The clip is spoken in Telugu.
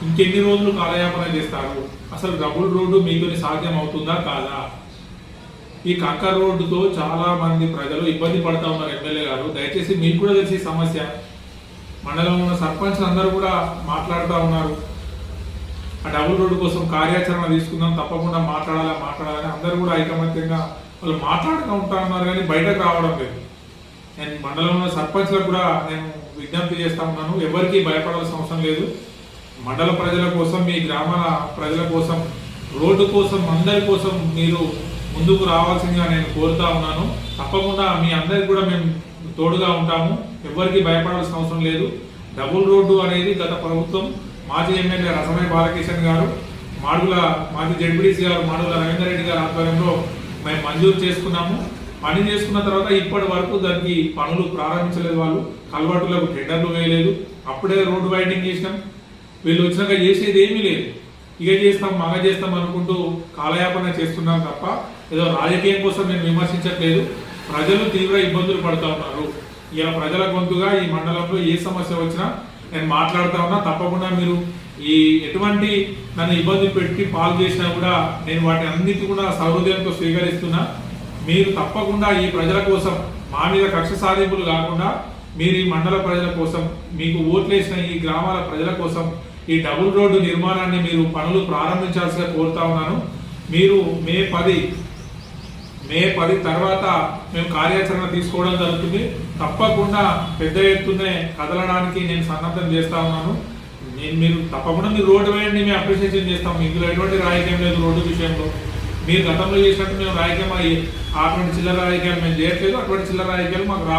ఇంకెన్ని రోజులు కాలయాపన చేస్తారు? అసలు డబుల్ రోడ్డు మీతో సాధ్యం అవుతుందా కాదా? ఈ కంకర్ రోడ్డుతో చాలా మంది ప్రజలు ఇబ్బంది పడతా ఉన్నారు. ఎమ్మెల్యే గారు, దయచేసి మీకు కూడా తెలిసి సమస్య. మండలంలో ఉన్న సర్పంచ్లు అందరూ కూడా మాట్లాడుతూ ఉన్నారు. ఆ డబుల్ రోడ్డు కోసం కార్యాచరణ తీసుకుందాం, తప్పకుండా మాట్లాడాలని అందరూ కూడా ఐకమత్యంగా వాళ్ళు మాట్లాడుతూ ఉంటా ఉన్నారు, కానీ బయటకు రావడం లేదు. నేను మండలంలో సర్పంచ్లకు కూడా నేను విజ్ఞప్తి చేస్తా ఉన్నాను, ఎవరికి భయపడాల్సిన అవసరం లేదు. మండల ప్రజల కోసం, మీ గ్రామాల ప్రజల కోసం, రోడ్డు కోసం, అందరి కోసం మీరు ముందుకు రావాల్సిందిగా నేను కోరుతా ఉన్నాను. తప్పకుండా మీ అందరికి కూడా మేము తోడుగా ఉంటాము, ఎవరికి భయపడాల్సిన అవసరం లేదు. డబుల్ రోడ్డు అనేది గత ప్రభుత్వం మాజీ ఎమ్మెల్యే రసమయ్య బాలకిషన్ గారు, మాడుగుల మాజీ జడ్పీటీసీ గారు మాడుగుల రవీందర్ రెడ్డి గారి ఆధ్వర్యంలో మేము మంజూరు చేసుకున్నాము. పని చేసుకున్న తర్వాత ఇప్పటి వరకు దానికి పనులు ప్రారంభించలేదు. వాళ్ళు కల్వర్టులకు టెండర్లు వేయలేదు. అప్పుడే రోడ్డు వైడింగ్ చేసినాం. వీళ్ళు వచ్చినాక చేసేది ఏమీ లేదు. ఇక చేస్తాం, మగ చేస్తాం అనుకుంటూ కాలయాపన చేస్తున్నాం తప్ప ఏదో రాజకీయం కోసం నేను విమర్శించట్లేదు. ప్రజలు తీవ్ర ఇబ్బందులు పడుతూ ఉన్నారు. ఇలా ప్రజల గొంతుగా ఈ మండలంలో ఏ సమస్య వచ్చినా నేను మాట్లాడుతూ ఉన్నా. తప్పకుండా మీరు ఈ ఎటువంటి నన్ను ఇబ్బంది పెట్టి పాలు చేసినా కూడా నేను వాటి అన్నిటి కూడా సహృదయంతో స్వీకరిస్తున్నా. మీరు తప్పకుండా ఈ ప్రజల కోసం, మా మీద కక్ష సాధింపులు కాకుండా మీరు ఈ మండల ప్రజల కోసం, మీకు ఓట్లేసిన ఈ గ్రామాల ప్రజల కోసం ఈ డబుల్ రోడ్డు నిర్మాణాన్ని మీరు పనులు ప్రారంభించాల్సిగా కోరుతా ఉన్నాను. మీరు మే 10 తర్వాత మేము కార్యాచరణ తీసుకోవడం జరుగుతుంది. తప్పకుండా పెద్ద ఎత్తునే కదలడానికి నేను సన్నద్ధం చేస్తా ఉన్నాను. మీరు తప్పకుండా మీరు రోడ్డు వేయండి, మేము అప్రిషియేషన్ చేస్తాం. ఇందులో ఎటువంటి రాజకీయం లేదు. రోడ్డు విషయంలో మీరు గతంలో చేసినట్టు మేము రాజకీయం అటువంటి చిల్లర రాజకీయాలు మేము చేయట్లేదు. అటువంటి చిల్లర రాజకీయాలు మాకు